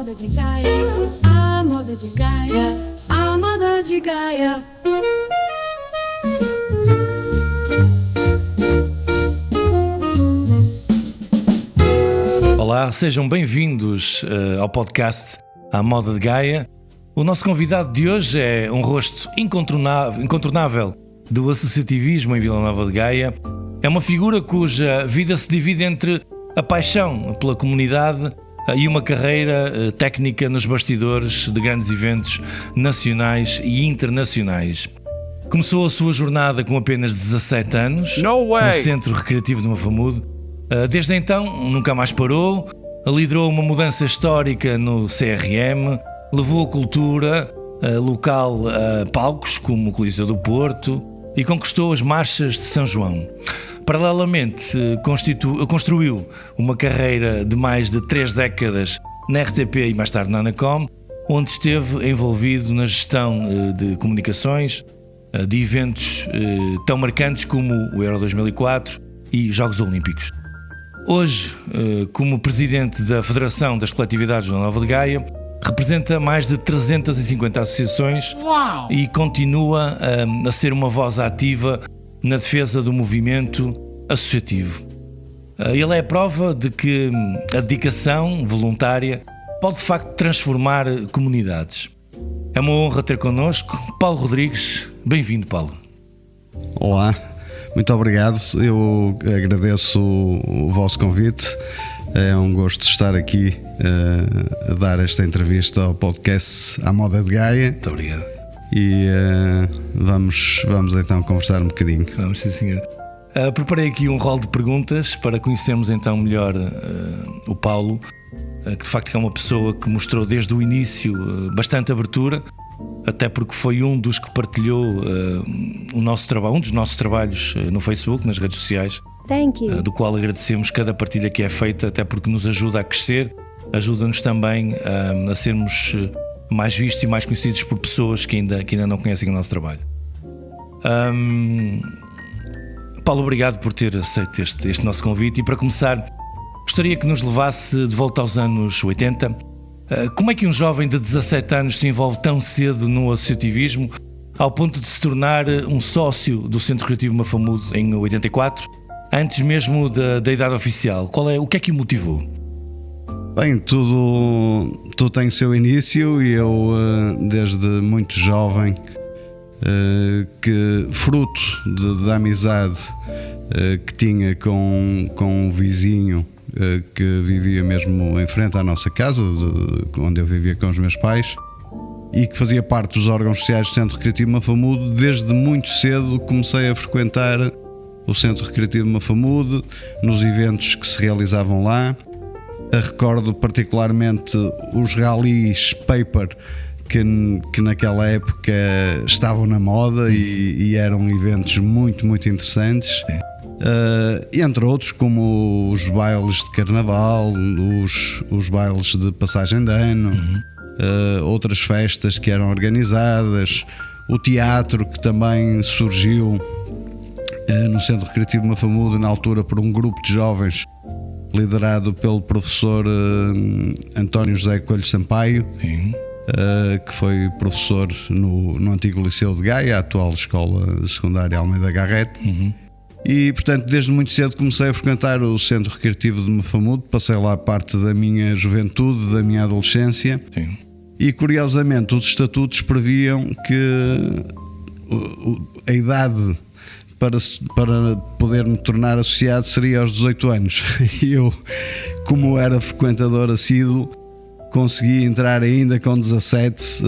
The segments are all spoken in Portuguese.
moda de Gaia, a moda de Gaia, a moda de Gaia. Olá, sejam bem-vindos ao podcast A Moda de Gaia. O nosso convidado de hoje é um rosto incontornável do associativismo em Vila Nova de Gaia. É uma figura cuja vida se divide entre a paixão pela comunidade e uma carreira técnica nos bastidores de grandes eventos nacionais e internacionais. Começou a sua jornada com apenas 17 anos no Centro Recreativo de Mafamude. Desde então, nunca mais parou, liderou uma mudança histórica no CRM, levou a cultura local a palcos como o Coliseu do Porto e conquistou as marchas de São João. Paralelamente, construiu uma carreira de mais de 3 décadas na RTP e mais tarde na Anacom, onde esteve envolvido na gestão de comunicações, de eventos tão marcantes como o Euro 2004 e Jogos Olímpicos. Hoje, como presidente da Federação das Coletividades da Nova de Gaia, representa mais de 350 associações. Uau! E continua a ser uma voz ativa na defesa do movimento associativo. Ele é a prova de que a dedicação voluntária pode de facto transformar comunidades. É uma honra ter connosco Paulo Rodrigues. Bem-vindo, Paulo. Olá. Muito obrigado, eu agradeço o vosso convite, é um gosto estar aqui a dar esta entrevista ao podcast À Moda de Gaia. Muito obrigado. E vamos então conversar um bocadinho. Vamos, sim senhor. Preparei aqui um rol de perguntas para conhecermos então melhor o Paulo, que de facto é uma pessoa que mostrou desde o início bastante abertura, até porque foi um dos que partilhou um dos nossos trabalhos no Facebook, nas redes sociais, do qual agradecemos cada partilha que é feita, até porque nos ajuda a crescer, ajuda-nos também a sermos mais vistos e mais conhecidos por pessoas que ainda não conhecem o nosso trabalho. Paulo, obrigado por ter aceito este nosso convite, e para começar, gostaria que nos levasse de volta aos anos 80. Como é que um jovem de 17 anos se envolve tão cedo no associativismo, ao ponto de se tornar um sócio do Centro Recreativo Mafamude em 84, antes mesmo da idade oficial? O que é que o motivou? Bem, tudo tem o seu início, e eu desde muito jovem, que fruto da amizade que tinha com um vizinho que vivia mesmo em frente à nossa casa, onde eu vivia com os meus pais, e que fazia parte dos órgãos sociais do Centro Recreativo Mafamude. Desde muito cedo comecei a frequentar o Centro Recreativo Mafamude, nos eventos que se realizavam lá. Recordo particularmente os rallies paper que naquela época estavam na moda e eram eventos muito, muito interessantes. Entre outros, como os bailes de carnaval, os bailes de passagem de ano, outras festas que eram organizadas, o teatro, que também surgiu no Centro Recreativo Mafamude na altura por um grupo de jovens liderado pelo professor António José Coelho Sampaio. Sim. Que foi professor no antigo Liceu de Gaia, a atual Escola Secundária Almeida Garrett. E, portanto, desde muito cedo comecei a frequentar o Centro Recreativo de Mafamude. Passei lá parte da minha juventude, da minha adolescência. Sim. E, curiosamente, os estatutos previam que a idade para poder me tornar associado seria aos 18 anos. E eu, como era frequentador assíduo, consegui entrar ainda com 17,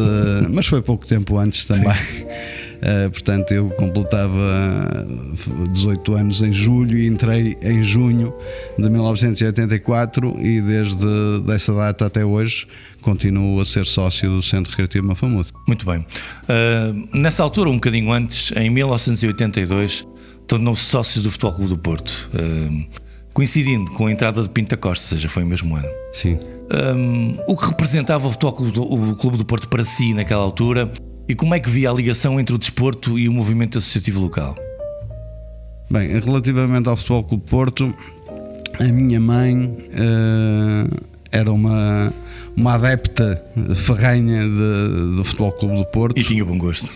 mas foi pouco tempo antes também. Portanto, eu completava 18 anos em julho e entrei em junho de 1984, e desde essa data até hoje continuo a ser sócio do Centro Recreativo Mafamude. Muito bem. Nessa altura, um bocadinho antes, em 1982, tornou-se sócio do Futebol Clube do Porto, coincidindo com a entrada de Pinto da Costa, ou seja, foi o mesmo ano. Sim. O que representava o Clube do Porto para si naquela altura, e como é que via a ligação entre o desporto e o movimento associativo local? Bem, relativamente ao Futebol Clube do Porto, a minha mãe era uma adepta ferrenha do Futebol Clube do Porto. E tinha bom gosto.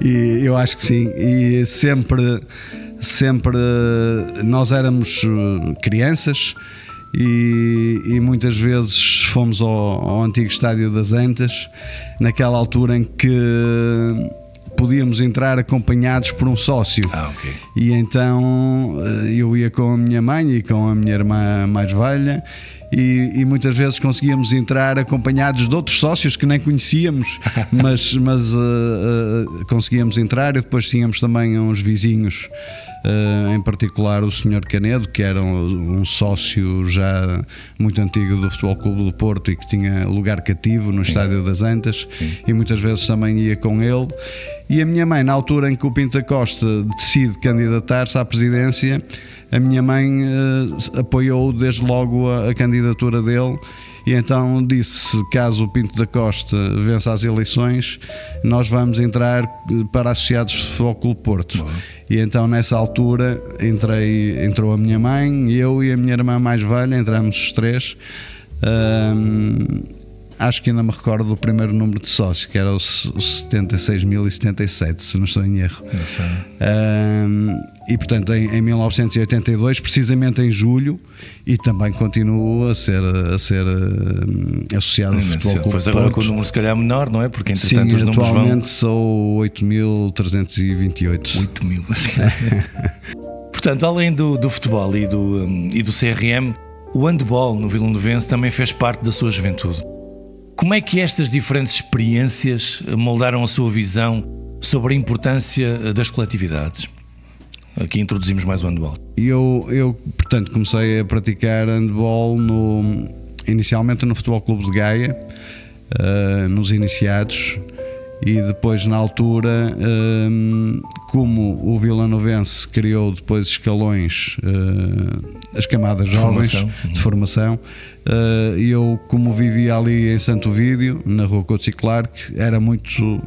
E eu acho que sim. E sempre nós éramos crianças e muitas vezes fomos ao antigo Estádio das Antas, naquela altura em que podíamos entrar acompanhados por um sócio. Ok. E então eu ia com a minha mãe e com a minha irmã mais velha, e muitas vezes conseguíamos entrar acompanhados de outros sócios que nem conhecíamos, mas conseguíamos entrar. E depois tínhamos também uns vizinhos, em particular o Sr. Canedo, que era um sócio já muito antigo do Futebol Clube do Porto e que tinha lugar cativo no Estádio das Antas. E muitas vezes também ia com ele. E a minha mãe, na altura em que o Pinto da Costa decide candidatar-se à presidência, a minha mãe apoiou desde logo a candidatura dele, e então disse: caso o Pinto da Costa vença as eleições, nós vamos entrar para associados do Futebol Clube Porto. Bom. E então nessa altura entrou a minha mãe, eu e a minha irmã mais velha, entramos os três. Acho que ainda me recordo do primeiro número de sócios, que era o 76.077, se não estou em erro. E portanto em 1982, precisamente em julho, e também continuo a ser associado ao Futebol Clube Pois Porto. agora com o número se calhar menor, não é? Porque entretanto Sim, os números vão... atualmente sou 8.328. 8.000. Portanto, além do futebol e do CRM, o handball no Vilanovense também fez parte da sua juventude. Como é que estas diferentes experiências moldaram a sua visão sobre a importância das coletividades? Aqui introduzimos mais o handball. Eu portanto, comecei a praticar handball inicialmente no Futebol Clube de Gaia, nos iniciados, e depois, na altura, como o Vilanovense criou depois escalões, as camadas jovens de formação, eu, como vivia ali em Santo Ovídio, na rua Couto e Clark, era muito,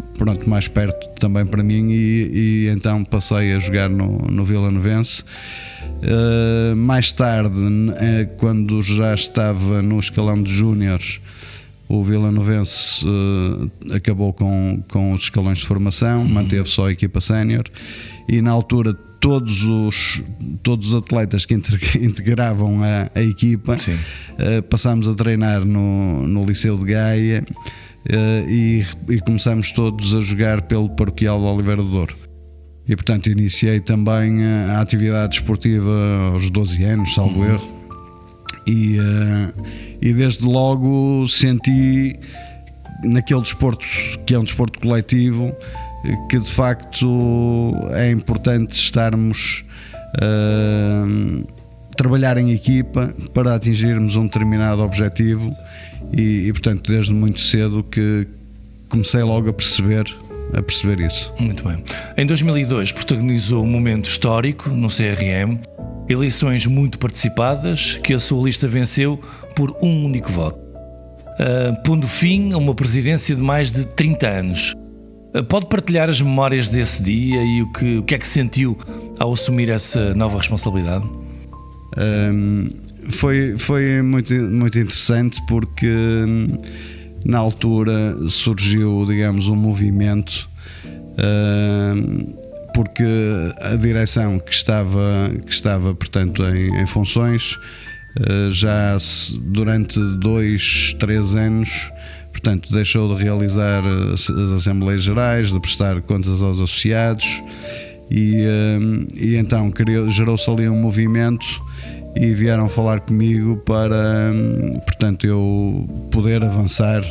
mais perto também para mim, e então passei a jogar no Vilanovense. Mais tarde, quando já estava no escalão de júniores, o Vilanovense acabou com os escalões de formação, manteve só a equipa sénior, e na altura todos os atletas que integravam a equipa passámos a treinar no Liceu de Gaia, e começámos todos a jogar pelo Paroquial de Oliveira do Douro. E portanto iniciei também a atividade desportiva aos 12 anos, salvo erro. E desde logo senti naquele desporto, que é um desporto coletivo, que de facto é importante estarmos trabalhar em equipa para atingirmos um determinado objetivo, e portanto desde muito cedo que comecei logo a perceber isso. Muito bem. Em 2002 protagonizou um momento histórico no CRM, eleições muito participadas, que a sua lista venceu por um único voto, pondo fim a uma presidência de mais de 30 anos. Pode partilhar as memórias desse dia e o que é que sentiu ao assumir essa nova responsabilidade? Foi muito, muito interessante, porque na altura surgiu, digamos, um movimento, porque a direção que estava portanto em funções, já durante 2-3 anos, portanto, deixou de realizar as Assembleias Gerais, de prestar contas aos associados, e então gerou-se ali um movimento, e vieram falar comigo para, portanto, eu poder avançar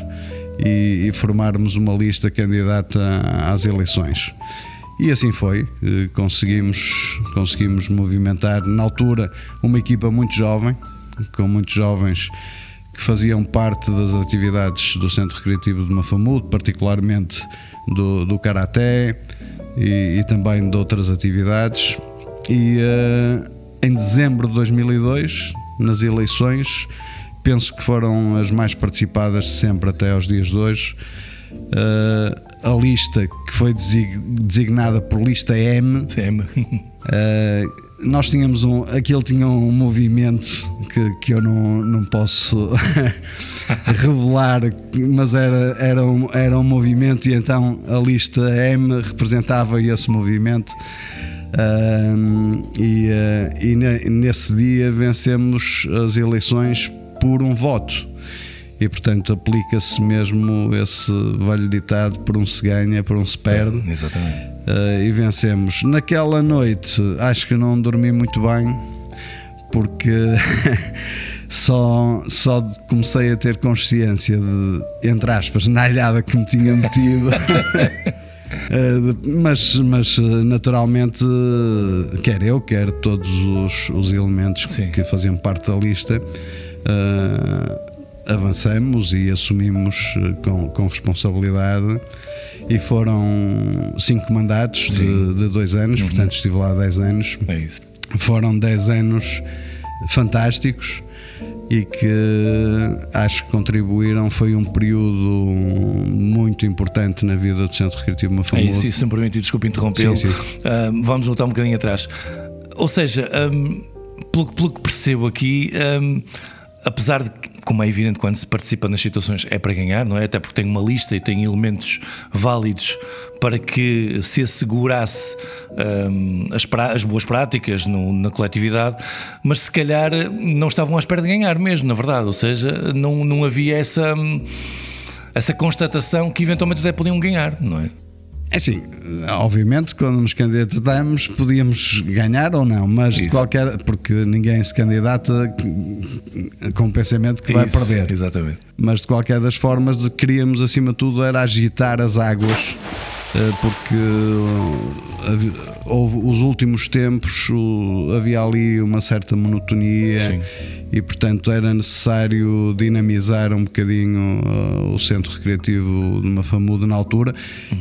e formarmos uma lista candidata às eleições. E assim foi, conseguimos movimentar, na altura, uma equipa muito jovem, com muitos jovens que faziam parte das atividades do Centro Recreativo de Mafamude, particularmente do Karaté e também de outras atividades. E em dezembro de 2002, nas eleições, penso que foram as mais participadas sempre até aos dias de hoje, a lista que foi designada por lista M, nós tínhamos aquilo tinha um movimento que eu não posso revelar, mas era um movimento, e então a lista M representava esse movimento. Nesse dia vencemos as eleições por um voto, e portanto aplica-se mesmo esse velho ditado: por um se ganha, por um se perde. Exatamente. E vencemos. Naquela noite acho que não dormi muito bem, porque só comecei a ter consciência de, entre aspas, na alhada que me tinha metido. Mas naturalmente, quer eu, quer todos os elementos que faziam parte da lista, avançamos e assumimos com responsabilidade, e foram 5 mandatos de 2 anos, portanto estive lá 10 anos. É isso. Foram 10 anos fantásticos e que acho que contribuíram. Foi um período muito importante na vida do Centro Recreativo Mafamudo. É isso, se me permite, desculpe interrompê-lo. Vamos voltar um bocadinho atrás. Ou seja, pelo que percebo aqui, apesar de que, como é evidente, quando se participa nas situações é para ganhar, não é? Até porque tem uma lista e tem elementos válidos para que se assegurasse as boas práticas na coletividade, mas se calhar não estavam à espera de ganhar mesmo, na verdade. Ou seja, não havia essa constatação que eventualmente até podiam ganhar, não é? É assim, obviamente quando nos candidatamos podíamos ganhar ou não, mas de qualquer, porque ninguém se candidata com o pensamento que vai perder. Exatamente. Mas de qualquer das formas queríamos, acima de tudo, era agitar as águas, porque houve os últimos tempos, havia ali uma certa monotonia. E portanto era necessário dinamizar um bocadinho o Centro Recreativo de Mafamudo na altura.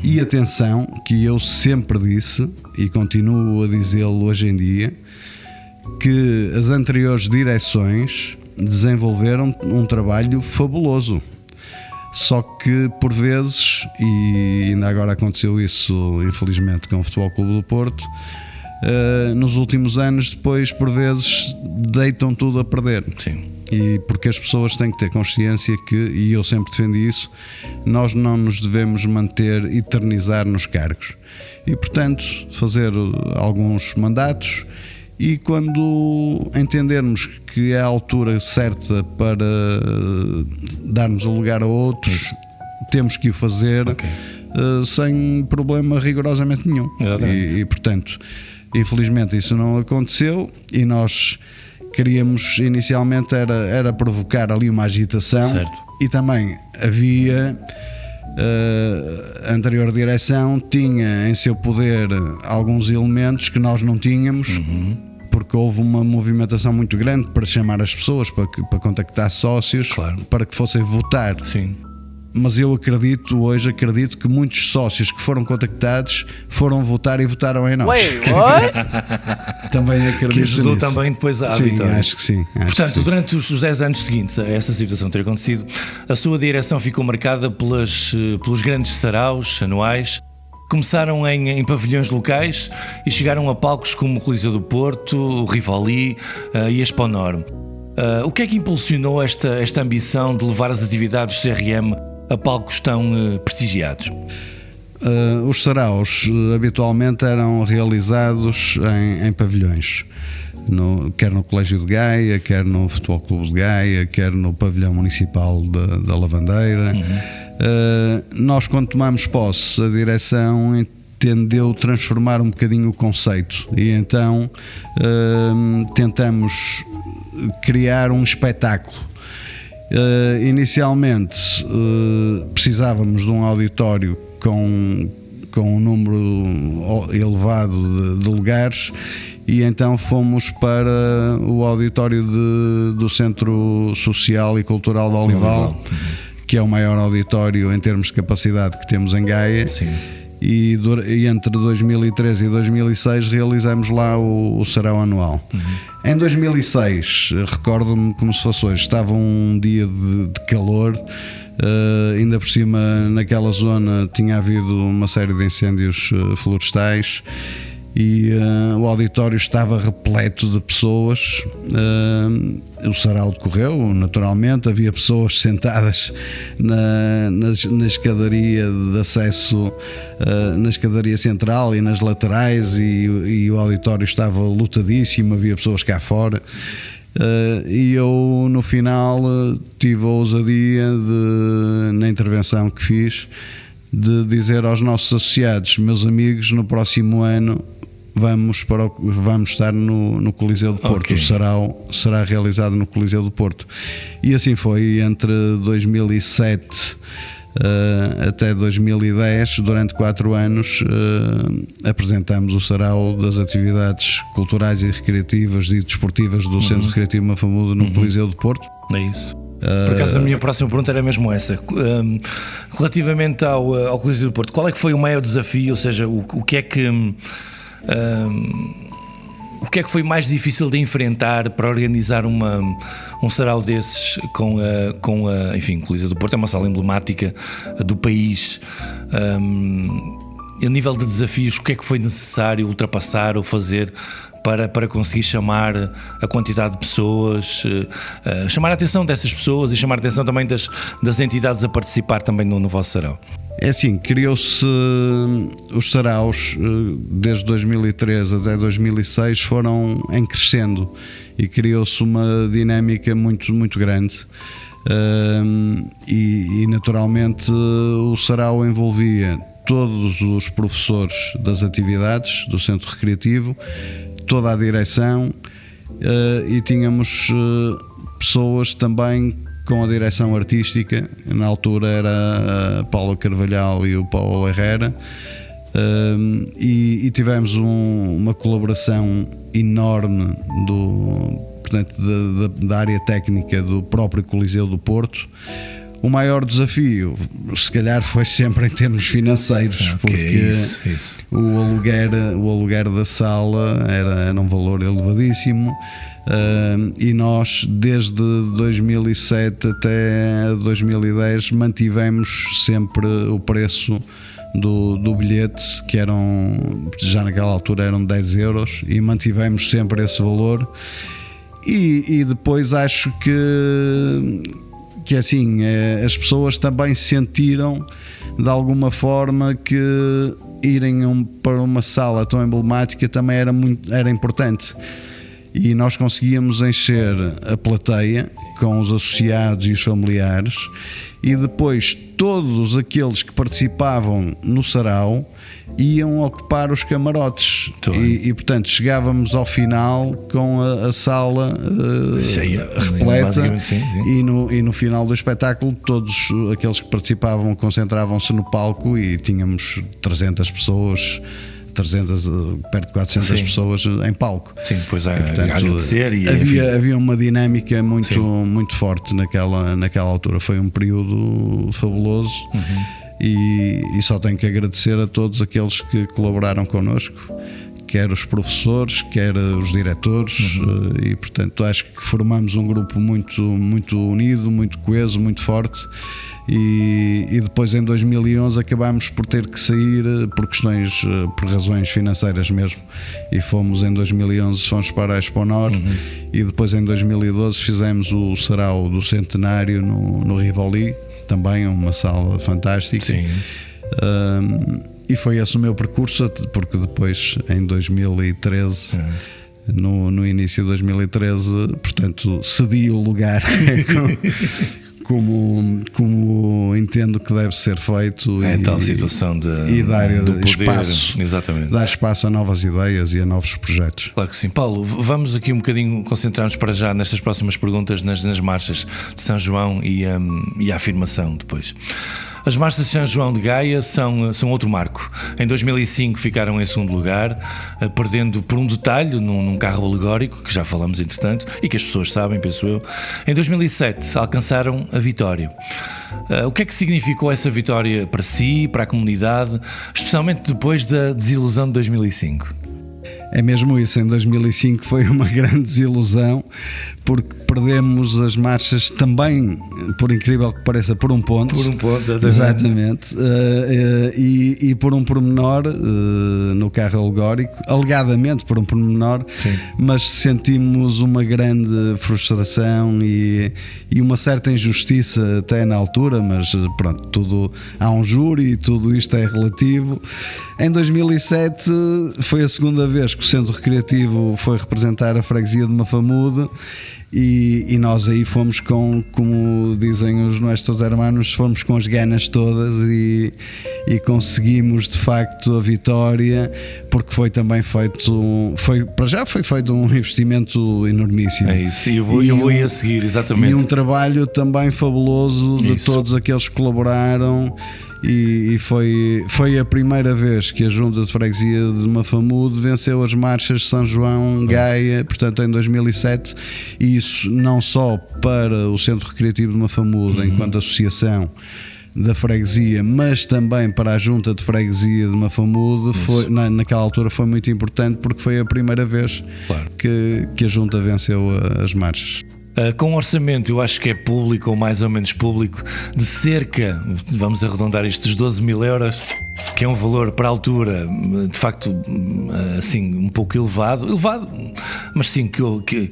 E atenção, que eu sempre disse e continuo a dizê-lo hoje em dia, que as anteriores direções desenvolveram um trabalho fabuloso. Só que por vezes, e ainda agora aconteceu isso infelizmente com o Futebol Clube do Porto, nos últimos anos, depois por vezes deitam tudo a perder. Sim. E porque as pessoas têm que ter consciência que, e eu sempre defendi isso, nós não nos devemos manter, eternizar nos cargos, e portanto fazer alguns mandatos, e quando entendermos que é a altura certa para darmos o lugar a outros, temos que o fazer, sem problema rigorosamente nenhum. E portanto, infelizmente isso não aconteceu, e nós queríamos inicialmente era provocar ali uma agitação. Certo. E também havia a anterior direção tinha em seu poder alguns elementos que nós não tínhamos, porque houve uma movimentação muito grande para chamar as pessoas, para contactar sócios, para que fossem votar. Sim. Mas eu acredito que muitos sócios que foram contactados foram votar e votaram em nós. Wait, what? Também acredito que ajudou nisso. também depois à sim, vitória. Acho que sim. Portanto, durante os 10 anos seguintes a essa situação ter acontecido, a sua direção ficou marcada pelos grandes saraus anuais. Começaram em pavilhões locais e chegaram a palcos como o Coliseu do Porto, o Rivoli e a Exponorm. O que é que impulsionou esta ambição de levar as atividades CRM a palcos tão prestigiados? Os saraus habitualmente eram realizados em pavilhões, quer no Colégio de Gaia, quer no Futebol Clube de Gaia, quer no pavilhão municipal da Lavandeira. Nós, quando tomamos posse, a direção entendeu transformar um bocadinho o conceito, e então tentamos criar um espetáculo. Inicialmente precisávamos de um auditório com um número elevado de lugares, e então fomos para o auditório do Centro Social e Cultural de Olival, que é o maior auditório em termos de capacidade que temos em Gaia. Sim. E entre 2013 e 2006 realizamos lá o sarau anual. Em 2006, recordo-me como se fosse hoje, estava um dia de calor, ainda por cima naquela zona tinha havido uma série de incêndios florestais, e o auditório estava repleto de pessoas. O sarau decorreu naturalmente, havia pessoas sentadas na escadaria de acesso, na escadaria central e nas laterais, e o auditório estava lotadíssimo, havia pessoas cá fora. E eu no final tive a ousadia na intervenção que fiz de dizer aos nossos associados: meus amigos, no próximo ano vamos estar no Coliseu do Porto. Okay. O sarau será realizado no Coliseu do Porto. E assim foi. Entre 2007 até 2010, durante 4 anos, apresentamos o sarau das atividades culturais e recreativas e desportivas do Centro Recreativo Mafamudo no Coliseu do Porto. É isso. Por acaso a minha próxima pergunta era mesmo essa. Relativamente ao Coliseu do Porto, qual é que foi o maior desafio? Ou seja, o que é que foi mais difícil de enfrentar para organizar um sarau desses enfim, o Coliseu do Porto é uma sala emblemática do país. A nível de desafios, o que é que foi necessário ultrapassar ou fazer para conseguir chamar a quantidade de pessoas, chamar a atenção dessas pessoas e chamar a atenção também das entidades a participar também no vosso sarau? É assim, criou-se os saraus desde 2013 até 2006, foram em crescendo e criou-se uma dinâmica muito, muito grande. E naturalmente o sarau envolvia todos os professores das atividades do Centro Recreativo, toda a direção, e tínhamos pessoas também com a direção artística. Na altura era a Paula Carvalhal e o Paulo Herrera, e tivemos uma colaboração enorme portanto, da área técnica do próprio Coliseu do Porto. O maior desafio, se calhar, foi sempre em termos financeiros, porque isso. o aluguer da sala era um valor elevadíssimo, e nós, desde 2007 até 2010, mantivemos sempre o preço do bilhete, que já naquela altura eram 10 euros, e mantivemos sempre esse valor. E depois acho que assim, as pessoas também sentiram de alguma forma que irem para uma sala tão emblemática também era importante, e nós conseguíamos encher a plateia com os associados e os familiares, e depois todos aqueles que participavam no sarau iam ocupar os camarotes, e portanto chegávamos ao final com a sala cheia, repleta, sim. E no final do espetáculo todos aqueles que participavam concentravam-se no palco e tínhamos 300 pessoas, perto de 400 sim. pessoas em palco. Sim, pois portanto, agradecer e havia uma dinâmica muito forte naquela altura. Foi um período fabuloso. E só tenho que agradecer a todos aqueles que colaboraram connosco, quer os professores, quer os diretores, e portanto acho que formamos um grupo muito, muito unido, muito coeso, muito forte. E depois em 2011 acabámos por ter que sair por razões financeiras mesmo, e em 2011 fomos para a Exponor, e depois em 2012 fizemos o sarau do centenário no Rivoli, também uma sala fantástica. Sim. E foi esse o meu percurso, porque depois em 2013 no início de 2013, portanto, cedi o lugar como entendo que deve ser feito, tal situação e dar poder, espaço, exatamente. Dar espaço a novas ideias e a novos projetos. Claro que sim. Paulo, vamos aqui um bocadinho concentrar-nos para já nestas próximas perguntas, nas marchas de São João e a afirmação depois. As marchas de São João de Gaia são outro marco. Em 2005 ficaram em segundo lugar, perdendo por um detalhe num carro alegórico, que já falamos entretanto, e que as pessoas sabem, penso eu. Em 2007 alcançaram a vitória. O que é que significou essa vitória para si, para a comunidade, especialmente depois da desilusão de 2005? É mesmo isso, em 2005 foi uma grande desilusão, porque perdemos as marchas também, por incrível que pareça, por um ponto. Por um ponto, exatamente. E por um pormenor no carro alegórico, alegadamente por um pormenor, sim, mas sentimos uma grande frustração e uma certa injustiça até na altura, mas pronto, tudo há um júri e tudo isto é relativo. Em 2007 foi a segunda vez que o Centro Recreativo foi representar a freguesia de Mafamude e nós aí fomos com, como dizem os nossos hermanos, fomos com as ganas todas e conseguimos de facto a vitória, porque foi também feito, para já foi feito um investimento enormíssimo. É isso, e eu vou a seguir, exatamente. E um trabalho também fabuloso de isso. todos aqueles que colaboraram. E foi a primeira vez que a Junta de Freguesia de Mafamude venceu as marchas de São João, Gaia, portanto em 2007, e isso não só para o Centro Recreativo de Mafamude enquanto associação da freguesia, mas também para a Junta de Freguesia de Mafamude, naquela altura foi muito importante, porque foi a primeira vez, claro, que a Junta venceu as marchas. Com um orçamento, eu acho que é público ou mais ou menos público, de cerca, vamos arredondar isto, dos 12 mil euros, que é um valor para a altura de facto assim um pouco elevado, mas sim que houve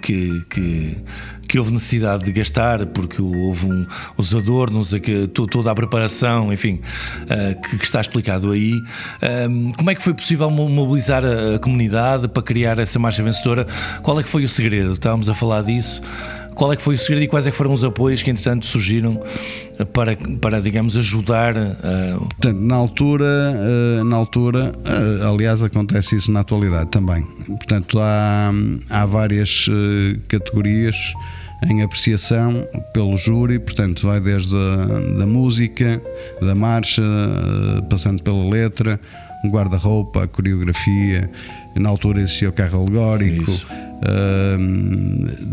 necessidade de gastar, porque houve os adornos, toda a preparação, enfim, que está explicado aí. Como é que foi possível mobilizar a comunidade para criar essa marcha vencedora? Qual é que foi o segredo? Estávamos a falar disso. Qual é que foi o segredo e quais é que foram os apoios que entretanto surgiram para digamos, ajudar? Portanto, na altura, aliás, acontece isso na atualidade também. Portanto, há várias categorias em apreciação pelo júri, portanto vai desde a música, da marcha, passando pela letra, o guarda-roupa, a coreografia. Na altura existia o carro alegórico,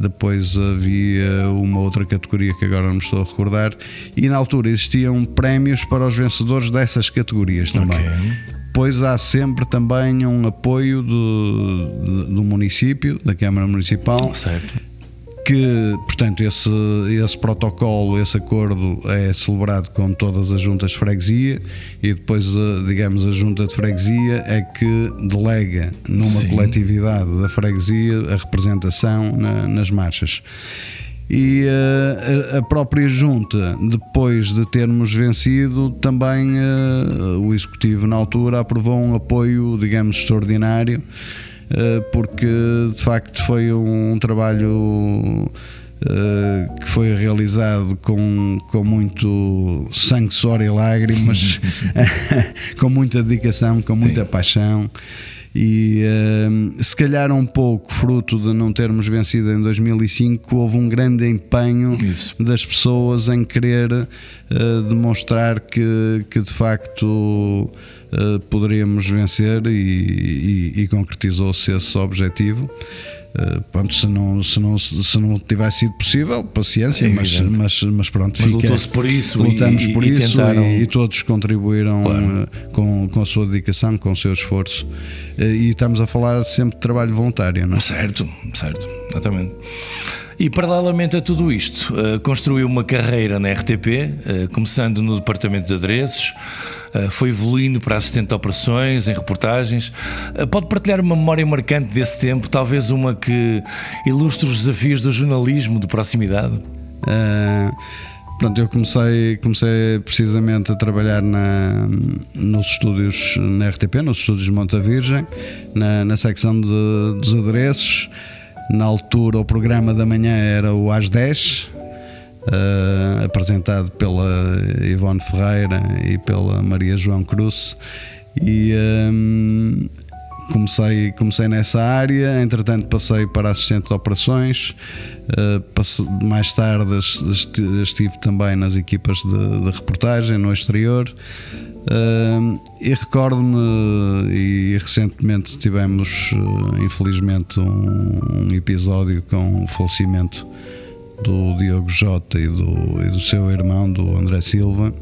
depois havia uma outra categoria que agora não me estou a recordar, e na altura existiam prémios para os vencedores dessas categorias também. Pois há sempre também um apoio do município, da Câmara Municipal, certo, que, portanto, esse protocolo, esse acordo é celebrado com todas as juntas de freguesia, e depois, digamos, a junta de freguesia é que delega numa coletividade da freguesia a representação nas marchas. E a própria junta, depois de termos vencido, também o executivo na altura aprovou um apoio, digamos, extraordinário, porque de facto foi um trabalho que foi realizado com muito sangue, suor e lágrimas, com muita dedicação, com muita paixão. E se calhar um pouco fruto de não termos vencido em 2005, houve um grande empenho das pessoas em querer demonstrar que de facto poderíamos vencer, e concretizou-se esse objetivo. Pronto, se não tivesse sido possível, paciência, mas pronto, mas lutou-se por isso, lutamos por isso, tentaram... e todos contribuíram, claro, com a sua dedicação, com o seu esforço, e estamos a falar sempre de trabalho voluntário, não é? Certo, exatamente. E paralelamente a tudo isto, construiu uma carreira na RTP, começando no departamento de adereços, foi evoluindo para assistente de operações, em reportagens. Pode partilhar uma memória marcante desse tempo, talvez uma que ilustre os desafios do jornalismo de proximidade? Pronto, eu comecei precisamente a trabalhar nos estúdios na RTP, nos estúdios de Monte Virgem, na secção dos adereços. Na altura o programa da manhã era o Às 10, apresentado pela Ivone Ferreira e pela Maria João Cruz, e comecei nessa área. Entretanto passei para assistente de operações, mais tarde estive também nas equipas de reportagem no exterior. E recordo-me, e recentemente tivemos infelizmente um episódio com o falecimento do Diogo Jota e do seu irmão, do André Silva,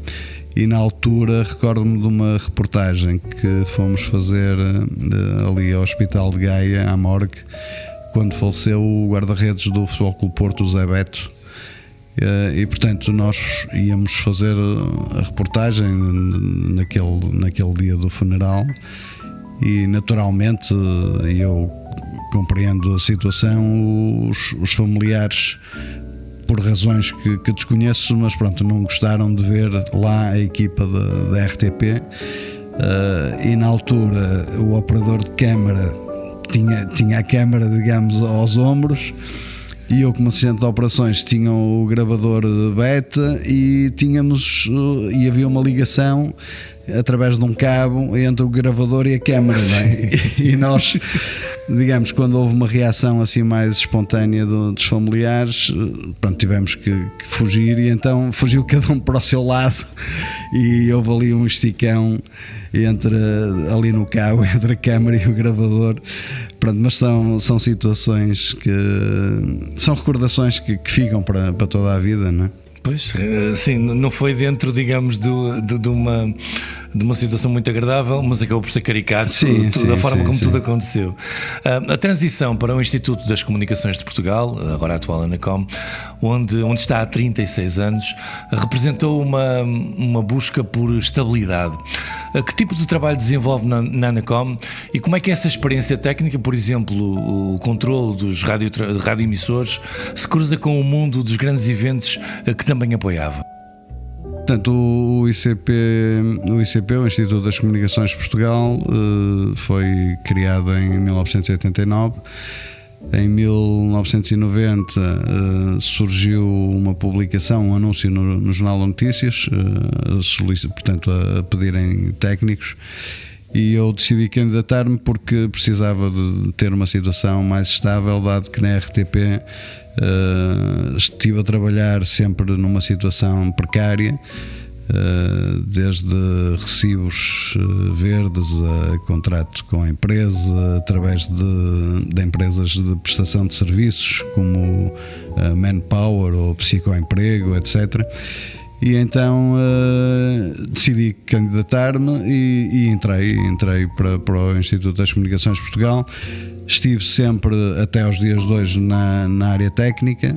e na altura recordo-me de uma reportagem que fomos fazer ali ao Hospital de Gaia, à morgue, quando faleceu o guarda-redes do Futebol Clube Porto, o Zé Beto. E portanto nós íamos fazer a reportagem naquele dia do funeral, e naturalmente eu compreendo a situação, os familiares, por razões que desconheço, mas pronto, não gostaram de ver lá a equipa da RTP, e na altura o operador de câmara tinha a câmara, digamos, aos ombros, e eu, como assistente de operações, tinha o gravador beta e havia uma ligação através de um cabo entre o gravador e a câmara, não é? E nós, digamos, quando houve uma reação assim mais espontânea dos familiares, pronto, tivemos que fugir, e então fugiu cada um para o seu lado, e houve ali um esticão ali no cabo, entre a câmara e o gravador. Pronto, mas são situações são recordações que ficam para toda a vida, não é? Pois, sim, não foi dentro, digamos, de uma situação muito agradável, mas acabou por ser caricato da forma como tudo aconteceu. A transição para o Instituto das Comunicações de Portugal, agora a atual Anacom, onde está há 36 anos, representou uma busca por estabilidade. Que tipo de trabalho desenvolve na Anacom, e como é que essa experiência técnica, por exemplo, o controle dos radioemissores, se cruza com o mundo dos grandes eventos que também apoiava? Portanto, o ICP, o Instituto das Comunicações de Portugal, foi criado em 1989. Em 1990 surgiu uma publicação, um anúncio no Jornal de Notícias, portanto a pedirem técnicos, e eu decidi candidatar-me porque precisava de ter uma situação mais estável, dado que na RTP estive a trabalhar sempre numa situação precária, desde recibos verdes a contrato com a empresa, através de empresas de prestação de serviços como Manpower ou Psicoemprego, etc. E então decidi candidatar-me e entrei para o Instituto das Comunicações de Portugal. Estive sempre, até aos dias de hoje, na área técnica,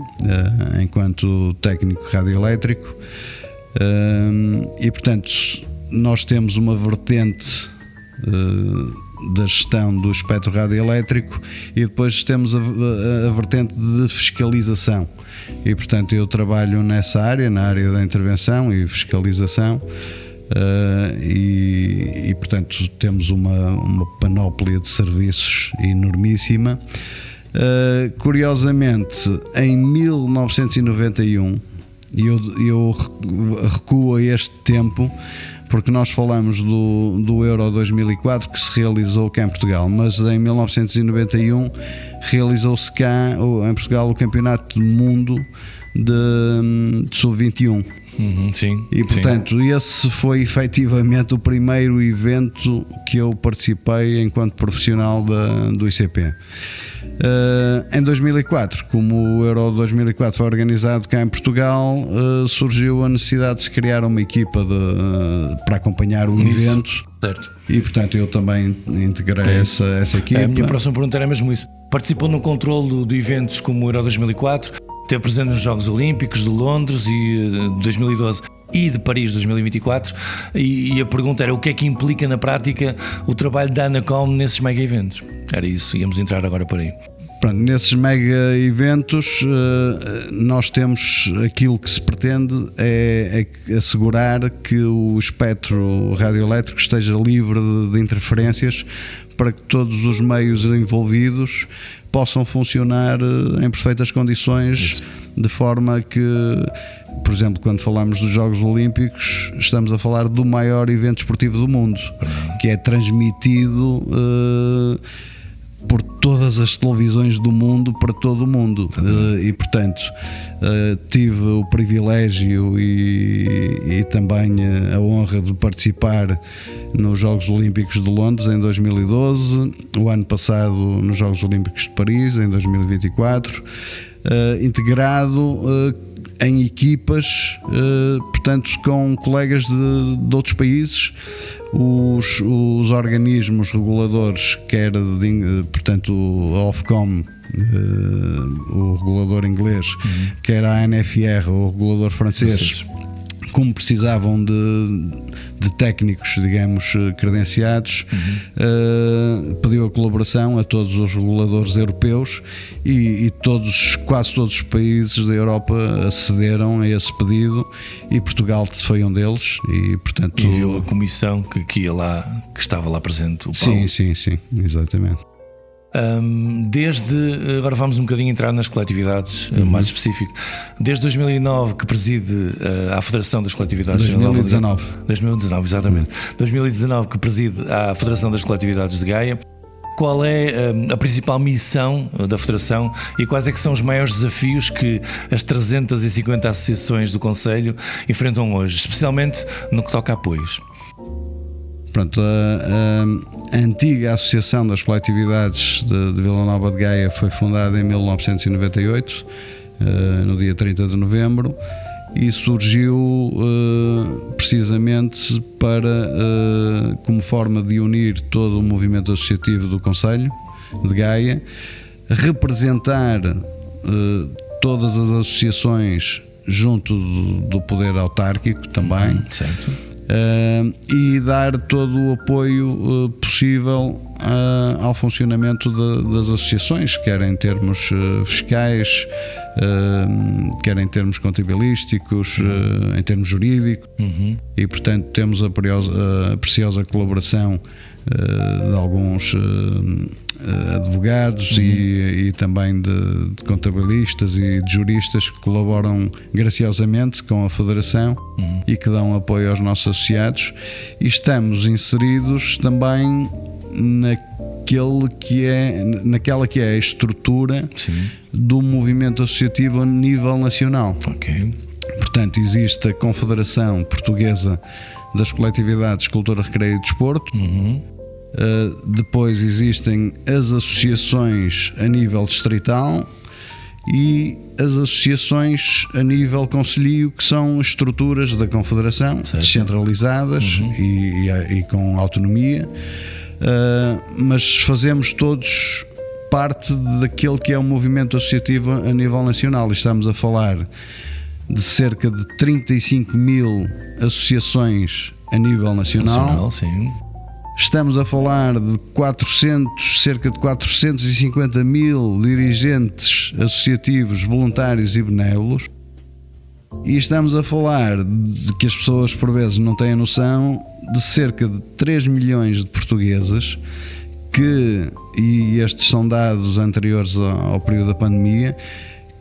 enquanto técnico radioelétrico. E portanto nós temos uma vertente da gestão do espectro radioelétrico, e depois temos a vertente de fiscalização, e portanto eu trabalho nessa área, na área da intervenção e fiscalização, e portanto temos uma panóplia de serviços enormíssima. Curiosamente, em 1991, e eu recuo a este tempo porque nós falamos do Euro 2004, que se realizou cá em Portugal, mas em 1991 realizou-se cá em Portugal o Campeonato do Mundo de Sub-21. Sim, e portanto esse foi efetivamente o primeiro evento que eu participei enquanto profissional do ICP. Em 2004, como o Euro 2004 foi organizado cá em Portugal, surgiu a necessidade de se criar uma equipa para acompanhar o evento. Certo. E portanto eu também integrei essa equipa. A minha próxima pergunta era mesmo isso. Participou no controle de eventos como o Euro 2004, esteve presente nos Jogos Olímpicos de Londres e de 2012 e de Paris 2024, e a pergunta era: o que é que implica na prática o trabalho da Anacom nesses mega eventos? Era isso, íamos entrar agora por aí. Pronto, nesses mega eventos nós temos, aquilo que se pretende é assegurar que o espectro radioelétrico esteja livre de interferências, para que todos os meios envolvidos possam funcionar em perfeitas condições, de forma que, por exemplo, quando falamos dos Jogos Olímpicos, estamos a falar do maior evento esportivo do mundo, que é transmitido por todas as televisões do mundo para todo o mundo. E portanto tive o privilégio e também a honra de participar nos Jogos Olímpicos de Londres em 2012, o ano passado nos Jogos Olímpicos de Paris em 2024, integrado em equipas, portanto com colegas de outros países. Os organismos reguladores, portanto a Ofcom o regulador inglês, quer a ANFR, o regulador francês, como precisavam de técnicos, digamos, credenciados, pediu a colaboração a todos os reguladores europeus e quase todos os países da Europa acederam a esse pedido, e Portugal foi um deles, e portanto... E viu a comissão que estava lá presente, o Paulo. Sim, exatamente. Agora vamos um bocadinho entrar nas coletividades, mais específico. Desde 2009 que preside a Federação das Coletividades 2019, exatamente. 2019 que preside a Federação das Coletividades de Gaia. Qual é a principal missão da Federação e quais é que são os maiores desafios que as 350 associações do Conselho enfrentam hoje, especialmente no que toca a apoios? Pronto, a antiga Associação das Coletividades de Vila Nova de Gaia foi fundada em 1998, no dia 30 de novembro, e surgiu precisamente como forma de unir todo o movimento associativo do Conselho de Gaia, representar todas as associações junto do poder autárquico também. Certo. E dar todo o apoio possível ao funcionamento das associações, quer em termos fiscais, quer em termos contabilísticos, em termos jurídicos, e portanto temos a preciosa colaboração de alguns advogados e também de contabilistas e de juristas que colaboram graciosamente com a Federação e que dão apoio aos nossos associados, e estamos inseridos também naquela que é a estrutura do movimento associativo a nível nacional. Ok. Portanto, existe a Confederação Portuguesa das Coletividades Cultura, Recreio e Desporto. Depois existem as associações a nível distrital e as associações a nível concelhio, que são estruturas da Confederação, descentralizadas e com autonomia, mas fazemos todos parte daquele que é o movimento associativo a nível nacional. Estamos a falar de cerca de 35 mil associações a nível nacional. Sim. Estamos a falar de cerca de 450 mil dirigentes associativos, voluntários e benévolos, e estamos a falar de que as pessoas por vezes não têm a noção de cerca de 3 milhões de portugueses e estes são dados anteriores ao período da pandemia,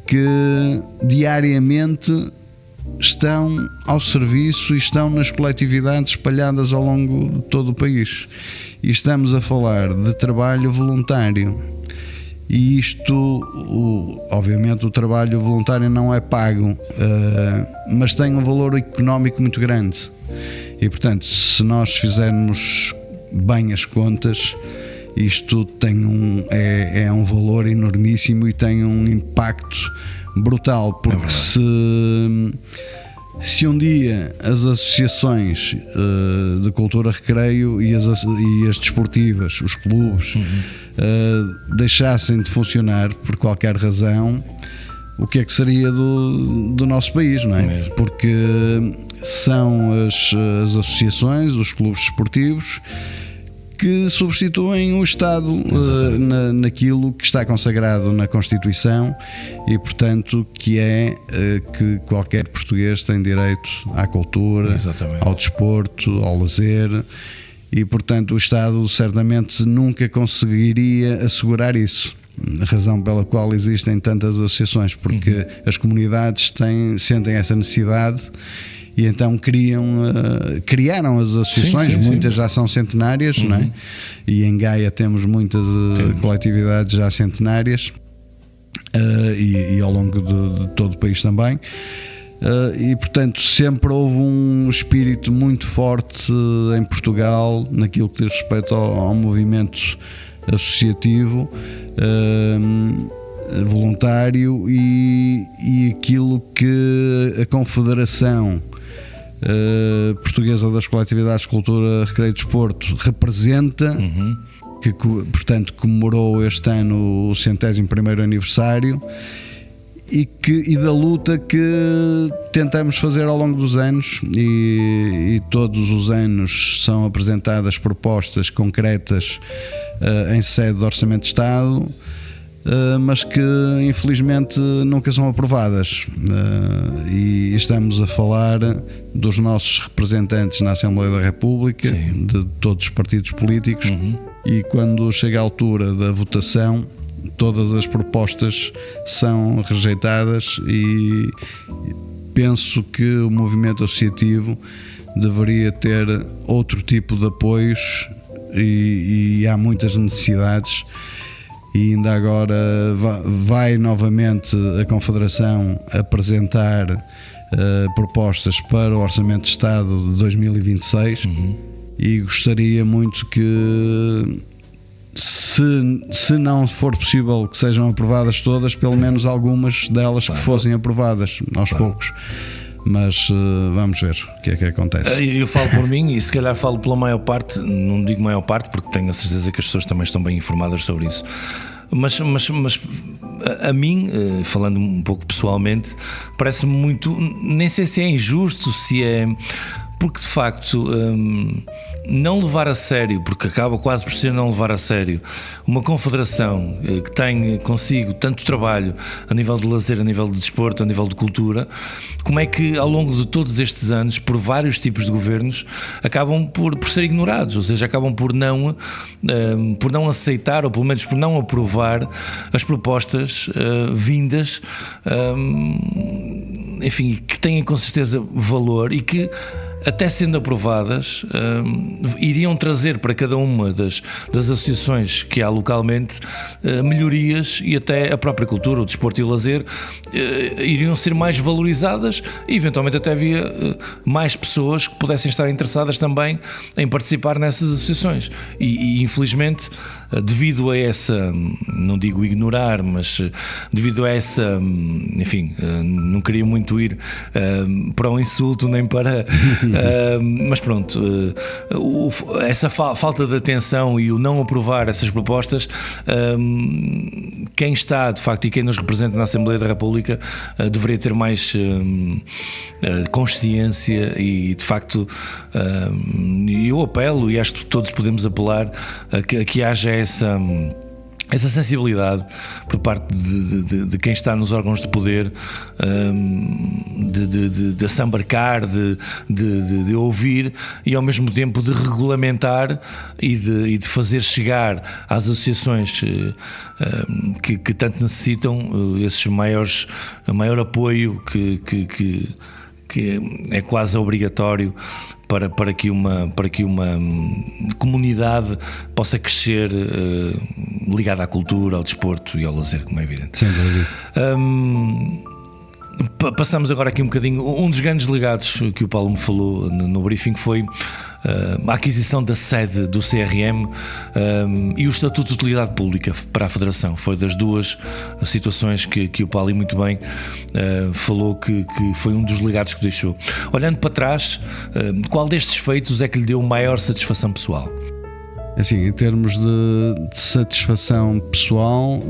que diariamente estão ao serviço e estão nas coletividades espalhadas ao longo de todo o país. E estamos a falar de trabalho voluntário. E isto, obviamente, o trabalho voluntário não é pago, mas tem um valor económico muito grande. E, portanto, se nós fizermos bem as contas, isto tem é um valor enormíssimo e tem um impacto brutal, porque se um dia as associações de cultura, recreio e as desportivas, os clubes, deixassem de funcionar por qualquer razão, o que é que seria do nosso país, não é? Porque são as associações, os clubes desportivos, que substituem o Estado naquilo que está consagrado na Constituição e, portanto, que é que qualquer português tem direito à cultura, ao desporto, ao lazer, e, portanto, o Estado certamente nunca conseguiria assegurar isso. A razão pela qual existem tantas associações, porque as comunidades sentem essa necessidade. E então criaram as associações, muitas já são centenárias, não é? E em Gaia temos muitas coletividades já centenárias, e ao longo de todo o país também. E portanto sempre houve um espírito muito forte em Portugal naquilo que diz respeito ao movimento associativo, voluntário, e aquilo que a Confederação Portuguesa das Coletividades Cultura, Recreio e Desporto representa que portanto comemorou este ano o 100º aniversário e da luta que tentamos fazer ao longo dos anos, e todos os anos são apresentadas propostas concretas em sede de Orçamento de Estado, mas que infelizmente nunca são aprovadas, e estamos a falar dos nossos representantes na Assembleia da República, sim, de todos os partidos políticos, e quando chega a altura da votação todas as propostas são rejeitadas, e penso que o movimento associativo deveria ter outro tipo de apoios, e há muitas necessidades. E ainda agora vai novamente a Confederação apresentar propostas para o Orçamento de Estado de 2026, e gostaria muito que, se não for possível que sejam aprovadas todas, pelo menos algumas delas que fossem aprovadas aos poucos. Mas vamos ver o que é que acontece. Eu falo por mim, e se calhar falo pela maior parte, não digo maior parte porque tenho a certeza que as pessoas também estão bem informadas sobre isso, mas a mim, falando um pouco pessoalmente, parece-me muito, nem sei se é injusto, se é, porque de facto não levar a sério, porque acaba quase por ser não levar a sério, uma confederação que tem consigo tanto trabalho a nível de lazer, a nível de desporto, a nível de cultura, como é que ao longo de todos estes anos, por vários tipos de governos, acabam por ser ignorados, ou seja, acabam por não aceitar, ou pelo menos por não aprovar as propostas vindas, enfim, que têm com certeza valor e que, até sendo aprovadas, iriam trazer para cada uma das associações que há localmente melhorias, e até a própria cultura, o desporto e o lazer iriam ser mais valorizadas, e eventualmente até havia mais pessoas que pudessem estar interessadas também em participar nessas associações. E infelizmente, devido a essa, não digo ignorar, mas devido a essa, enfim, não queria muito ir para um insulto nem para mas pronto, essa falta de atenção e o não aprovar essas propostas, quem está de facto e quem nos representa na Assembleia da República deveria ter mais consciência, e de facto eu apelo, e acho que todos podemos apelar a que haja essa sensibilidade por parte de quem está nos órgãos de poder, de assambarcar, de ouvir, e ao mesmo tempo de regulamentar e de fazer chegar às associações que tanto necessitam esse maior apoio que é quase obrigatório para que uma comunidade possa crescer ligada à cultura, ao desporto e ao lazer, como é evidente. Sem dúvida. Passamos agora aqui um bocadinho. Um dos grandes legados que o Paulo me falou no briefing foi a aquisição da sede do CRM e o Estatuto de Utilidade Pública para a Federação. Foi das duas situações que o Paulo muito bem falou que foi um dos legados que deixou. Olhando para trás, qual destes feitos é que lhe deu maior satisfação pessoal? Assim, em termos de satisfação pessoal,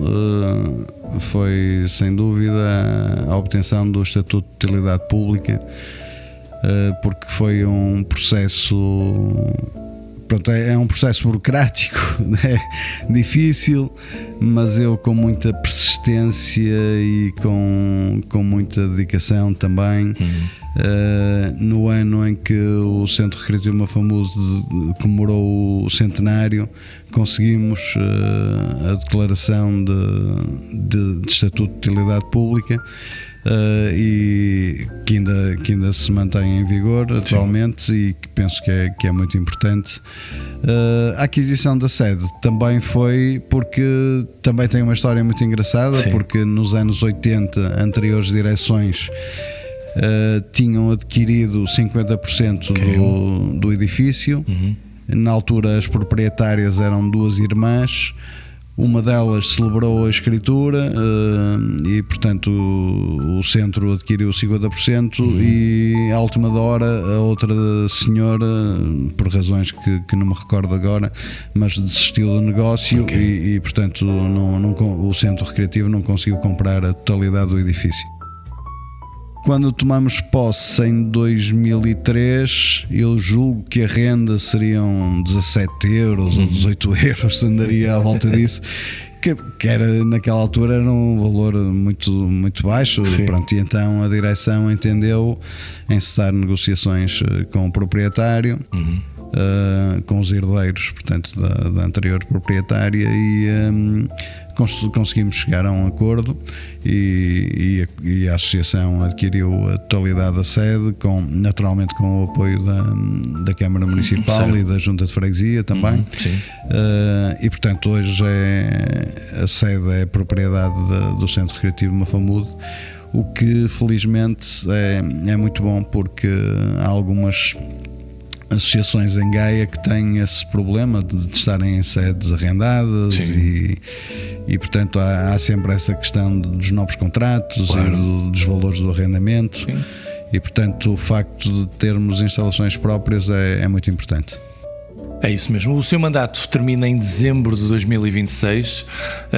foi sem dúvida a obtenção do Estatuto de Utilidade Pública, porque foi um processo, pronto, é um processo burocrático, difícil, mas eu com muita persistência e com muita dedicação também. No ano em que o Centro Recreativo Mafamuzo comemorou o centenário, conseguimos a declaração de Estatuto de Utilidade Pública, e que ainda se mantém em vigor atualmente. Sim. E que penso que é muito importante. A aquisição da sede também foi porque também tem uma história muito engraçada. Sim. Porque nos anos 80, anteriores direções tinham adquirido 50% do edifício. Na altura as proprietárias eram duas irmãs. Uma delas celebrou a escritura e, portanto, o centro adquiriu 50% e, à última hora, a outra senhora, por razões que não me recordo agora, mas desistiu do negócio e, portanto, o centro recreativo não conseguiu comprar a totalidade do edifício. Quando tomamos posse em 2003, eu julgo que a renda seriam 17 euros ou 18 euros, andaria à volta disso, que era, naquela altura era um valor muito, muito baixo. Pronto, e então a direção entendeu encetar negociações com o proprietário, com os herdeiros, portanto, da anterior proprietária, e conseguimos chegar a um acordo e a associação adquiriu a totalidade da sede, naturalmente com o apoio da Câmara Municipal e da Junta de Freguesia também. E, portanto, hoje a sede é propriedade do Centro Recreativo Mafamude, o que felizmente é muito bom, porque há algumas associações em Gaia que têm esse problema de estarem em sedes arrendadas e portanto há sempre essa questão dos novos contratos e dos valores do arrendamento. E, portanto, o facto de termos instalações próprias é muito importante. É isso mesmo. O seu mandato termina em dezembro de 2026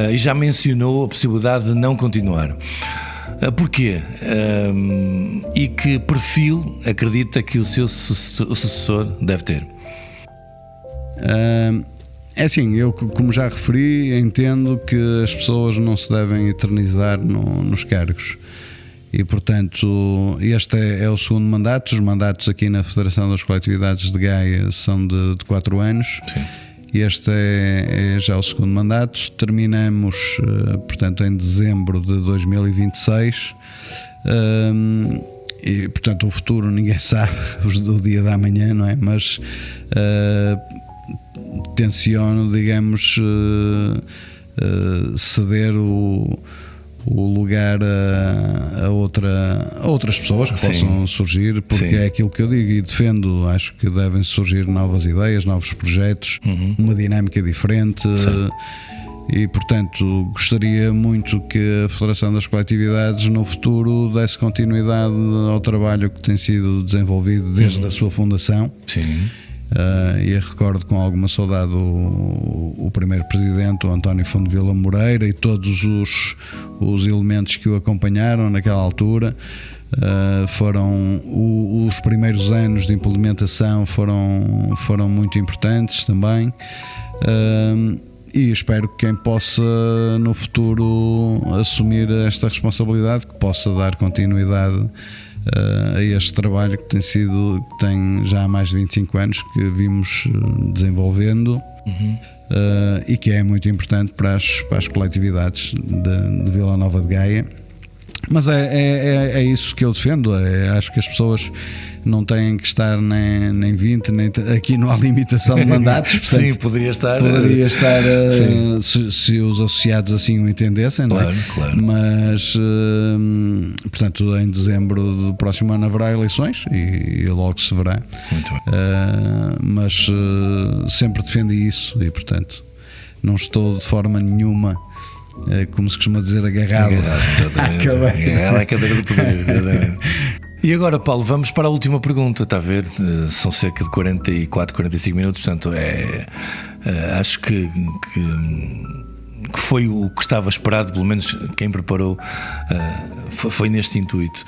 e já mencionou a possibilidade de não continuar. Porquê? E que perfil acredita que o seu sucessor deve ter? É assim, eu, como já referi, entendo que as pessoas não se devem eternizar nos cargos. E, portanto, este é o segundo mandato. Os mandatos aqui na Federação das Coletividades de Gaia são de 4 anos. Sim. Este é já o segundo mandato. Terminamos, portanto, em dezembro de 2026. E, portanto, o futuro ninguém sabe, o dia da manhã, não é? Mas tenciono, digamos, ceder o lugar a outras pessoas que possam surgir, porque é aquilo que eu digo e defendo. Acho que devem surgir novas ideias, novos projetos, uma dinâmica diferente. E, portanto, gostaria muito que a Federação das Coletividades no futuro desse continuidade ao trabalho que tem sido desenvolvido desde a sua fundação. E recordo com alguma saudade o primeiro presidente, o António Fonte Vila Moreira, e todos os elementos que o acompanharam naquela altura. Foram os primeiros anos de implementação foram muito importantes também. E espero que quem possa no futuro assumir esta responsabilidade, que possa dar continuidade a este trabalho que tem já há mais de 25 anos que vimos desenvolvendo, e que é muito importante para as coletividades de Vila Nova de Gaia. Mas é isso que eu defendo. Acho que as pessoas não têm que estar nem 20, nem aqui não há limitação de mandatos. Portanto, sim, poderia estar se os associados assim o entendessem, claro, não é? Claro. Mas, portanto, em dezembro do próximo ano haverá eleições e logo se verá. Muito bem. Mas sempre defendi isso e, portanto, não estou de forma nenhuma, como se costuma dizer, agarrado à cadeira do poder. E agora, Paulo, vamos para a última pergunta. Está a ver? São cerca de 44, 45 minutos. Portanto, acho que foi o que estava esperado. Pelo menos quem preparou foi neste intuito.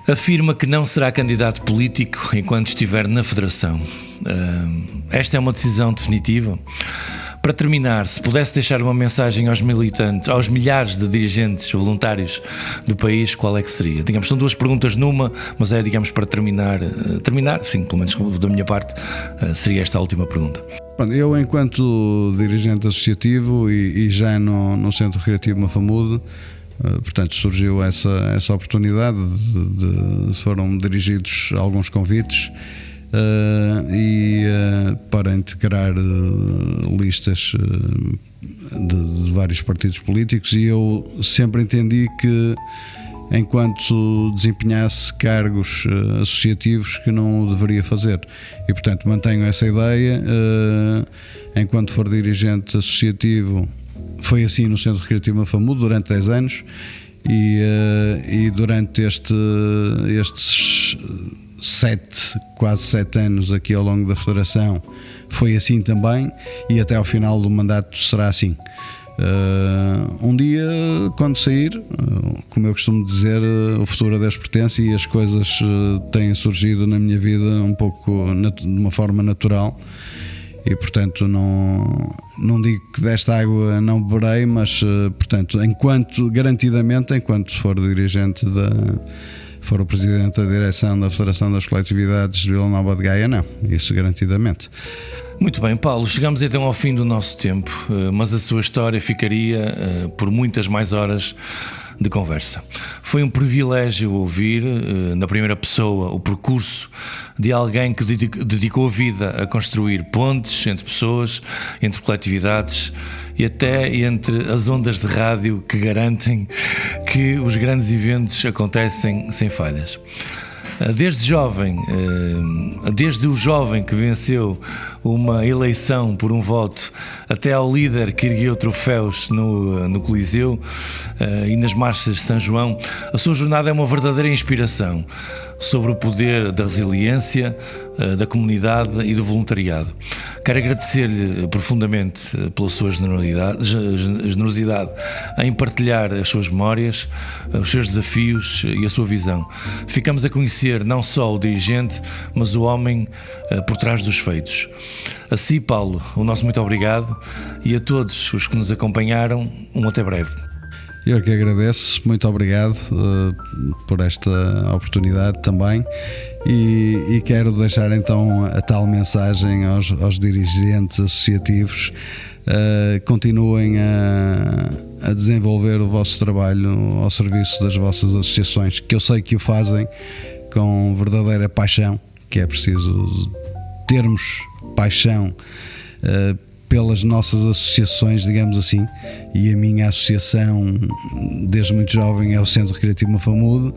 Afirma que não será candidato político enquanto estiver na Federação. Esta é uma decisão definitiva? Para terminar, se pudesse deixar uma mensagem aos militantes, aos milhares de dirigentes voluntários do país, qual é que seria? Digamos, são duas perguntas numa, mas digamos, para terminar, sim, pelo menos da minha parte, seria esta a última pergunta. Eu, enquanto dirigente associativo e já no Centro Recreativo Mafamude, portanto, surgiu essa oportunidade foram dirigidos alguns convites para integrar listas de vários partidos políticos, e eu sempre entendi que enquanto desempenhasse cargos associativos que não o deveria fazer. E, portanto, mantenho essa ideia. Enquanto for dirigente associativo, foi assim no Centro Recreativo Mafamudo durante 10 anos e durante estes quase 7 anos aqui ao longo da Federação foi assim também, e até ao final do mandato será assim. Um dia, quando sair, como eu costumo dizer, o futuro a Deus pertence, e as coisas têm surgido na minha vida um pouco de uma forma natural, e portanto não digo que desta água não beberei, mas portanto, garantidamente, enquanto for dirigente for o presidente da direção da Federação das Coletividades de Vila Nova de Gaia, não, isso garantidamente. Muito bem, Paulo, chegamos então ao fim do nosso tempo, mas a sua história ficaria por muitas mais horas de conversa. Foi um privilégio ouvir, na primeira pessoa, o percurso de alguém que dedicou a vida a construir pontes entre pessoas, entre coletividades e até entre as ondas de rádio que garantem que os grandes eventos acontecem sem falhas. Desde o jovem que venceu uma eleição por um voto até ao líder que ergueu troféus no Coliseu e nas marchas de São João, a sua jornada é uma verdadeira inspiração sobre o poder da resiliência, da comunidade e do voluntariado. Quero agradecer-lhe profundamente pela sua generosidade em partilhar as suas memórias, os seus desafios e a sua visão. Ficamos a conhecer não só o dirigente, mas o homem por trás dos feitos. Assim, Paulo, o nosso muito obrigado, e a todos os que nos acompanharam, até breve. Eu que agradeço, muito obrigado por esta oportunidade também, e quero deixar então a tal mensagem aos dirigentes associativos: continuem a desenvolver o vosso trabalho ao serviço das vossas associações, que eu sei que o fazem com verdadeira paixão, que é preciso termos paixão pelas nossas associações, digamos assim, e a minha associação desde muito jovem é o Centro Recreativo Mafamudo,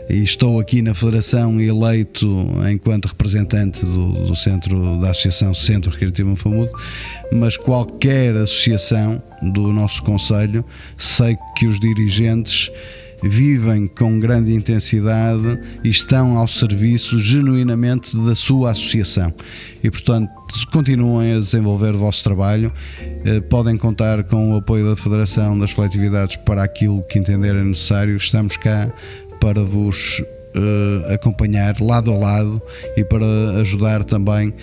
e estou aqui na Federação eleito enquanto representante do centro, da Associação Centro Recreativo Mafamudo, mas qualquer associação do nosso concelho, sei que os dirigentes vivem com grande intensidade e estão ao serviço genuinamente da sua associação, e portanto continuem a desenvolver o vosso trabalho. Podem contar com o apoio da Federação das Coletividades para aquilo que entenderem necessário. Estamos cá para vos acompanhar lado a lado e para ajudar também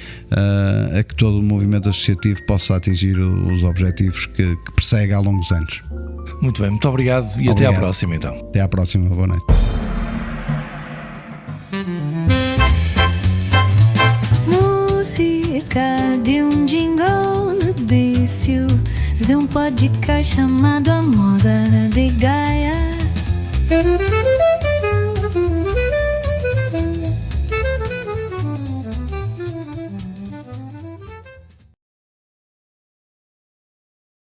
a que todo o movimento associativo possa atingir os objetivos que persegue ao longo dos anos. Muito bem, muito obrigado e até à próxima então. Até à próxima, boa noite. Música de jingle no início de podcast chamado Amor.